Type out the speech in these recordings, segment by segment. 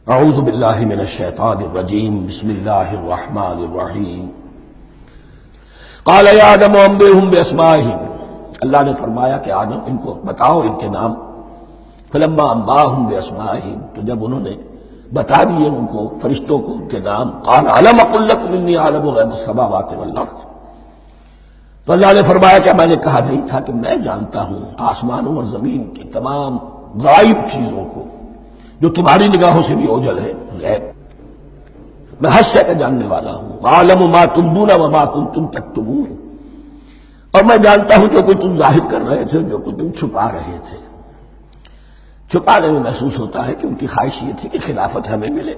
اعوذ باللہ من الشیطان الرجیم بسم اللہ الرحمن الرحیم قال یا آدم انبئہم باسمائہم، اللہ نے فرمایا کہ آدم ان کو بتاؤ ان کے نام. فلما انباہم باسمائہم، تو جب انہوں نے بتا دیے ان کو فرشتوں کو ان کے نام، قال الم اقل لکم انی اعلم غیب السماوات والارض، تو اللہ نے فرمایا کہ میں نے کہا نہیں تھا کہ میں جانتا ہوں آسمانوں اور زمین کی تمام غائب چیزوں کو جو تمہاری نگاہوں سے بھی اوجھل ہے، غیب. میں ہر شے کا جاننے والا ہوں. وَأَعْلَمُ مَا تُبْدُونَ وَمَا كُنتُمْ تَكْتُمُونَ، اور میں جانتا ہوں جو کچھ تم ظاہر کر رہے تھے، جو کچھ تم چھپا رہے تھے. چھپانے میں محسوس ہوتا ہے کہ ان کی خواہش یہ تھی کہ خلافت ہمیں ملے.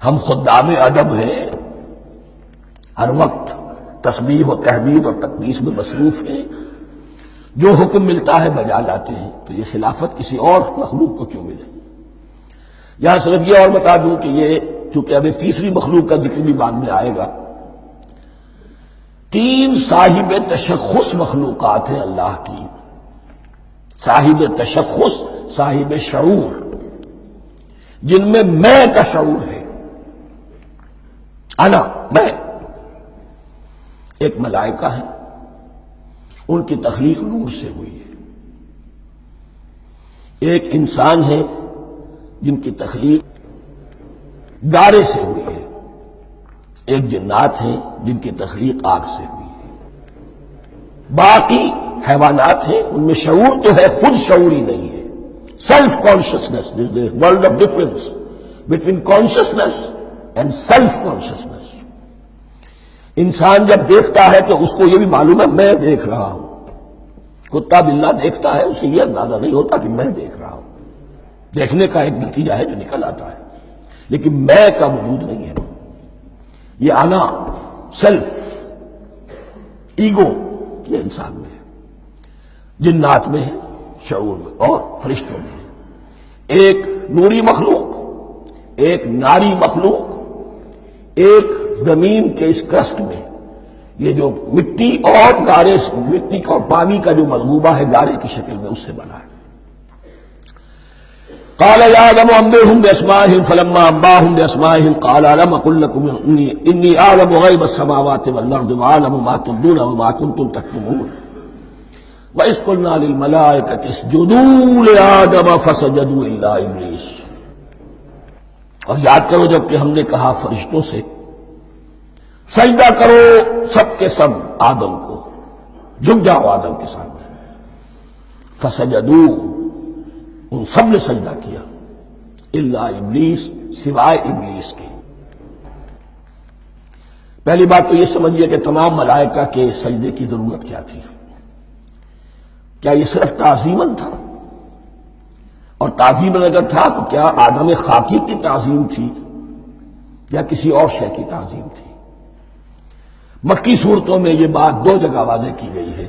ہم خدام ادب ہیں، ہر وقت تسبیح و تحمید اور تقدیس میں مصروف ہیں، جو حکم ملتا ہے بجا لاتے ہیں. تو یہ خلافت کسی اور مخلوق کو کیوں ملے؟ یہاں صرف یہ اور بتا دوں کہ یہ چونکہ اب ایک تیسری مخلوق کا ذکر بھی بعد میں آئے گا. 3 صاحب تشخص مخلوقات ہیں اللہ کی، صاحب تشخص، صاحب شعور، جن میں میں کا شعور ہے. انا، میں. ایک ملائکہ ہے، ان کی تخلیق نور سے ہوئی ہے. ایک انسان ہے جن کی تخلیق گارے سے ہوئی ہے. ایک جنات ہیں جن کی تخلیق آگ سے ہوئی ہے. باقی حیوانات ہیں، ان میں شعور تو ہے، خود شعور ہی نہیں ہے. Self consciousness, world of difference between consciousness and self consciousness. انسان جب دیکھتا ہے تو اس کو یہ بھی معلوم ہے میں دیکھ رہا ہوں. کتا بلہ دیکھتا ہے، اسے یہ اندازہ نہیں ہوتا کہ میں دیکھ رہا ہوں. دیکھنے کا ایک نتیجہ ہے جو نکل آتا ہے، لیکن میں کا وجود نہیں ہے. یہ انا، سیلف، ایگو، یہ انسان میں ہے، جنات میں ہے، شعور میں، اور فرشتوں میں ہے. ایک نوری مخلوق، ایک ناری مخلوق، ایک زمین کے اس کرسٹ میں یہ جو مٹی اور گارے، مٹی اور پانی کا جو مغلوبہ ہے گارے کی شکل میں، اس سے بنا ہے. قال یا آدم انبئہم باسمائہم فلما انباہم باسمائہم قال الم اقل لکم انی اعلم غیب السماوات والارض واعلم ما تبدون وما کنتم تکتمون وَإِذْ قُلْنَا لِلْمَلَائِكَةِ اسْجُدُوا لِآدَمَ فَسَجَدُوا إِلَّا إِبْلِيسَ. اور یاد کرو جب کہ ہم نے کہا فرشتوں سے سجدہ کرو سب کے سب آدم کو، جھک جاؤ آدم کے سامنے. فسجدوا، ان سب نے سجدہ کیا، الا ابلیس، سوائے ابلیس کے. پہلی بات تو یہ سمجھیے کہ تمام ملائکہ کے سجدے کی ضرورت کیا تھی؟ کیا یہ صرف تعظیماً تھا؟ اور تعظیماً اگر تھا تو کیا آدم خاکی کی تعظیم تھی یا کسی اور شے کی تعظیم تھی؟ مکی صورتوں میں یہ بات 2 جگہ واضح کی گئی ہے.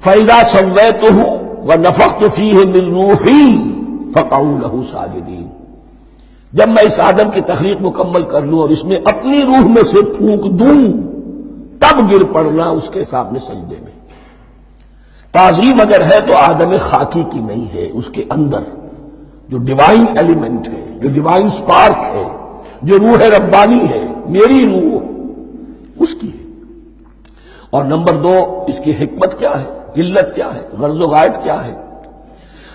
فَإِذَا سَوَّيْتُهُ وَنَفَخْتُ فِيهِ مِن رُوحِي فَقَعُوا لَهُ سَاجِدِينَ. جب میں اس آدم کی تخلیق مکمل کر لوں اور اس میں اپنی روح میں سے پھونک دوں، تب گر پڑنا اس کے سامنے سجدے میں. تعظیم اگر ہے تو آدم خاکی کی نہیں ہے، اس کے اندر جو ڈیوائن ایلیمنٹ ہے، جو ڈیوائن سپارک ہے، جو روح ربانی ہے، میری روح، اس کی ہے. اور نمبر 2، اس کی حکمت کیا ہے، علت کیا ہے، غرض و غایت کیا ہے؟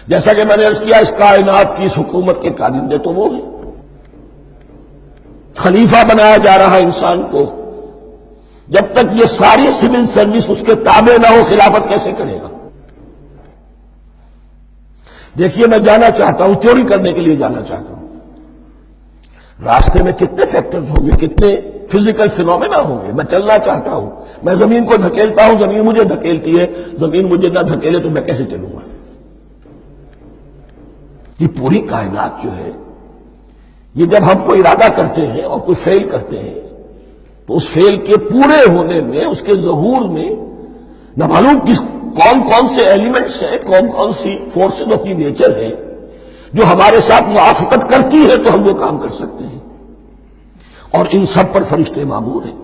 جیسا کہ میں نے عرض کیا، اس کائنات کی اس حکومت کے کارندے تو وہ ہیں. خلیفہ بنایا جا رہا انسان کو، جب تک یہ ساری سول سروس اس کے تابع نہ ہو خلافت کیسے کرے گا؟ دیکھیے میں جانا چاہتا ہوں، چوری کرنے کے لیے جانا چاہتا ہوں، راستے میں کتنے فیکٹرز ہوں گے، کتنے فزیکل فینومینا ہوں گے. میں چلنا چاہتا ہوں، میں زمین کو دھکیلتا ہوں، زمین مجھے دھکیلتی ہے. زمین مجھے نہ دھکیلے تو میں کیسے چلوں گا؟ یہ پوری کائنات جو ہے، یہ جب ہم کو ارادہ کرتے ہیں اور کوئی فیل کرتے ہیں تو اس فیل کے پورے ہونے میں، اس کے ظہور میں نہ معلوم کون کون سے ایلیمنٹس ہیں، کون کون سی فورسز آف دی نیچر ہے جو ہمارے ساتھ موافقت کرتی ہے تو ہم وہ کام کر سکتے ہیں. اور ان سب پر فرشتے مامور ہیں،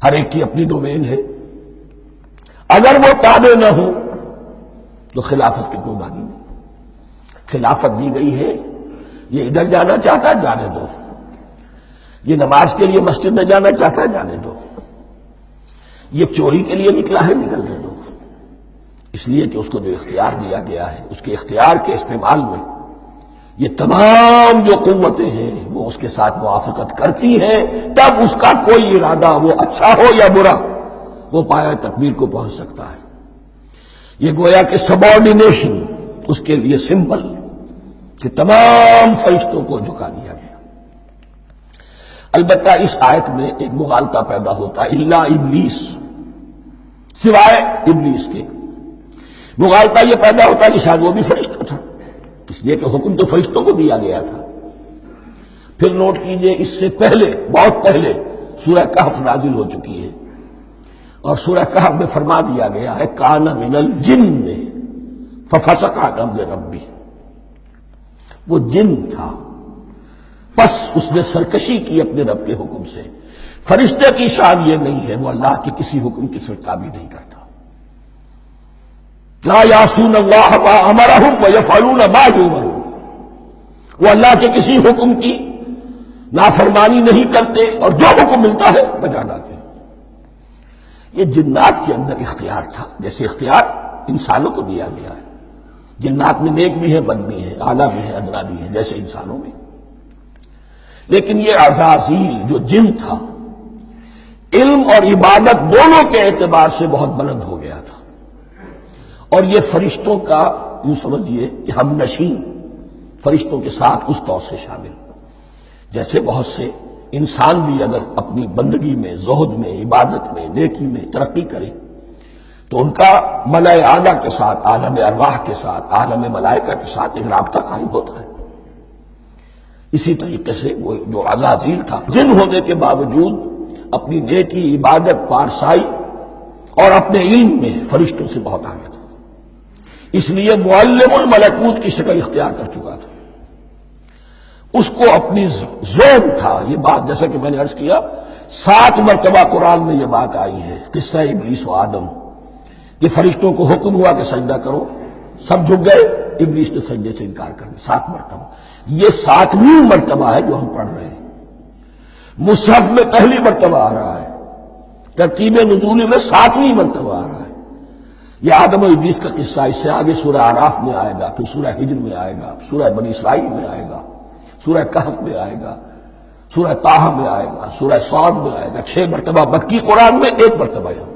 ہر ایک کی اپنی ڈومین ہے. اگر وہ تابع نہ ہوں تو خلافت کی کوئی معنی نہیں. خلافت دی گئی ہے، یہ ادھر جانا چاہتا ہے جانے دو، یہ نماز کے لیے مسجد میں جانا چاہتا ہے جانے دو، یہ چوری کے لیے نکلا ہے نکلنے دو، اس لیے کہ اس کو جو اختیار دیا گیا ہے اس کے اختیار کے استعمال میں یہ تمام جو قوتیں ہیں وہ اس کے ساتھ موافقت کرتی ہیں، تب اس کا کوئی ارادہ وہ اچھا ہو یا برا وہ پایہ تکمیل کو پہنچ سکتا ہے۔ یہ گویا کہ سبارڈینیشن اس کے لیے سمبل کہ تمام فرشتوں کو جھکا دیا گیا۔ البتہ اس آیت میں ایک مغالطہ پیدا ہوتا ہے، الا ابلیس، سوائے ابلیس کے۔ مغالطہ یہ پیدا ہوتا ہے کہ شاید وہ بھی فرشتہ تھا، اس لیے کہ حکم تو فرشتوں کو دیا گیا تھا۔ پھر نوٹ کیجئے اس سے پہلے، بہت پہلے سورہ کہف نازل ہو چکی ہے، اور سورہ کہف میں فرما دیا گیا ہے کان من الجن ففسق عن امر ربی، وہ جن تھا پس اس نے سرکشی کی اپنے رب کے حکم سے۔ فرشتے کی شان یہ نہیں ہے، وہ اللہ کے کسی حکم کی سرکابی نہیں کرتا۔ لا یعصون اللہ ما امرہم ویفعلون ما یؤمرون، وہ اللہ کے کسی حکم کی نافرمانی نہیں کرتے اور جو حکم ملتا ہے بجا لاتے ہیں۔ یہ جنات کے اندر اختیار تھا، جیسے اختیار انسانوں کو دیا گیا ہے۔ جنات میں نیک بھی ہیں بد بھی ہیں، اعلیٰ بھی ہیں ادنا بھی ہیں، جیسے انسانوں میں۔ لیکن یہ عزازیل جو جن تھا علم اور عبادت دونوں کے اعتبار سے بہت بلند ہو گیا تھا، اور یہ فرشتوں کا یوں سمجھیے کہ ہم نشین، فرشتوں کے ساتھ اس طور سے شامل، جیسے بہت سے انسان بھی اگر اپنی بندگی میں، زہد میں، عبادت میں، نیکی میں ترقی کرے تو ان کا ملائے اعلیٰ کے ساتھ، عالم ارواح کے ساتھ، عالم ملائکہ کے ساتھ ایک رابطہ قائم ہوتا ہے۔ اسی طریقے سے وہ جو عزازیل تھا جن ہونے کے باوجود اپنی نیکی، عبادت، پارسائی اور اپنے علم میں فرشتوں سے بہت آگے تھا، اس لیے معلم الملکوت کی شکل اختیار کر چکا تھا۔ اس کو اپنی زون تھا، یہ بات جیسا کہ میں نے عرض کیا 7 مرتبہ قرآن میں یہ بات آئی ہے، قصہ ابلیس و آدم۔ یہ فرشتوں کو حکم ہوا کہ سجدہ کرو، سب جھک گئے، ابلیس نے سجدے سے انکار کر دیا 7 مرتبہ۔ یہ 7ویں مرتبہ ہے جو ہم پڑھ رہے ہیں، مصحف میں پہلی مرتبہ آ رہا ہے، ترتیب نزول میں 7ویں مرتبہ آ رہا ہے۔ یہ آدم و ابلیس کا قصہ اس سے آگے سورہ اعراف میں آئے گا، پھر سورہ ہجر میں آئے گا، سورہ بنی اسرائیل میں آئے گا، سورہ کہف میں آئے گا، سورہ طٰہٰ میں آئے گا، سورہ صاد میں آئے گا، 6 مرتبہ مکی قرآن میں، 1 مرتبہ یہاں۔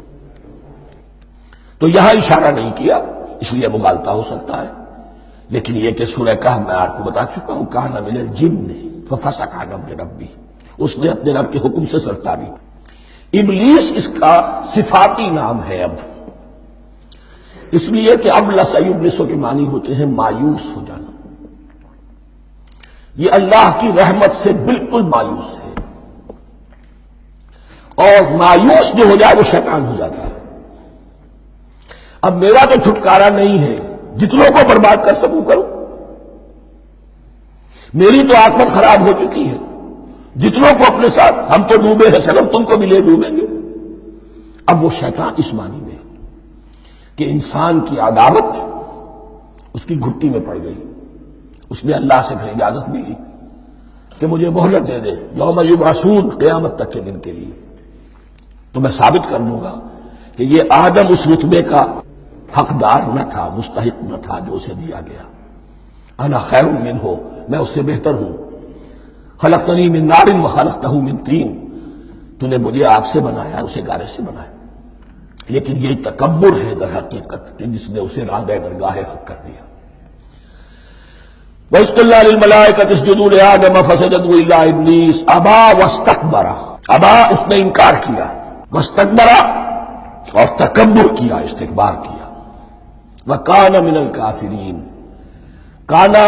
تو یہاں اشارہ نہیں کیا، اس لیے مغالطہ ہو سکتا ہے، لیکن یہ کہ سورہ کہف میں آپ کو بتا چکا ہوں کان من الجن ففسق عن امر ربی، اس نے اپنے رب کے حکم سے سرکاری۔ ابلیس اس کا صفاتی نام ہے اب، اس لیے کہ اب یبلسو کے معنی ہوتے ہیں مایوس ہو جانا۔ یہ اللہ کی رحمت سے بالکل مایوس ہے، اور مایوس جو ہو جائے وہ شیطان ہو جاتا ہے۔ اب میرا تو چھٹکارا نہیں ہے، جتنوں کو برباد کر سکوں کروں، میری تو عاقبت خراب ہو چکی ہے، جتنوں کو اپنے ساتھ، ہم تو ڈوبے ہیں سلام، تم کو بھی لے ڈوبیں گے۔ اب وہ شیطان اس معنی میں کہ انسان کی عداوت اس کی گھٹی میں پڑ گئی، اس نے اللہ سے پھر اجازت ملی کہ مجھے مہلت دے دے، یوم یبعثون، قیامت تک کے دن کے لیے، تو میں ثابت کر دوں گا کہ یہ آدم اس رتبے کا حقدار نہ تھا، مستحق نہ تھا جو اسے دیا گیا۔ انا خیر منہ، میں اس سے بہتر ہوں۔ خلقتنی من نار وخلقتہ من طین، تو نے مجھے آگ سے بنایا، اسے گارے سے بنایا۔ لیکن یہ تکبر ہے در حقیقت کہ جس نے اسے راندہ درگاہ حق کر دیا۔ وَإِذْ قُلْنَا لِلْمَلَائِكَةِ اسْجُدُوا لِآدَمَ فَسَجَدُوا إِلَّا إِبْلِيسَ أَبَىٰ وَاسْتَكْبَرَ، ابا اس نے انکار کیا، واستكبر اور تکبر کیا، استکبار کیا۔ وَكَانَ مِنَ الْكَافِرِينَ، کانا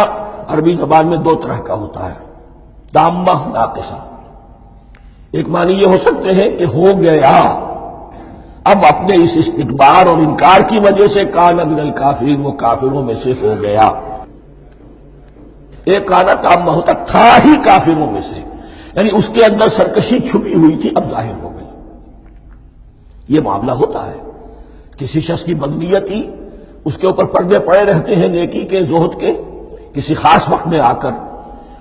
عربی زبان میں 2 طرح کا ہوتا ہے، تامہ، ناقصہ۔ ایک معنی یہ ہو سکتے ہیں کہ ہو گیا، اب اپنے اس استکبار اور انکار کی وجہ سے کان من الکافرین، وہ کافروں میں سے ہو گیا۔ ایک کانا تامہ ہوتا تھا ہی کافروں میں سے، یعنی اس کے اندر سرکشی چھپی ہوئی تھی، اب ظاہر ہو گئی۔ یہ معاملہ ہوتا ہے، کسی شخص کی بدنیتی اس کے اوپر پردے پڑے رہتے ہیں نیکی کے، زہد کے، کسی خاص وقت میں آ کر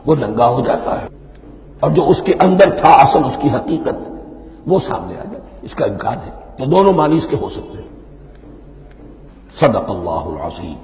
وہ ننگا ہو جاتا ہے، اور جو اس کے اندر تھا اصل اس کی حقیقت وہ سامنے آ جاتی ہے۔ اس کا امکان ہے، تو دونوں معنی اس کے ہو سکتے ہیں۔ صدق اللہ العظیم۔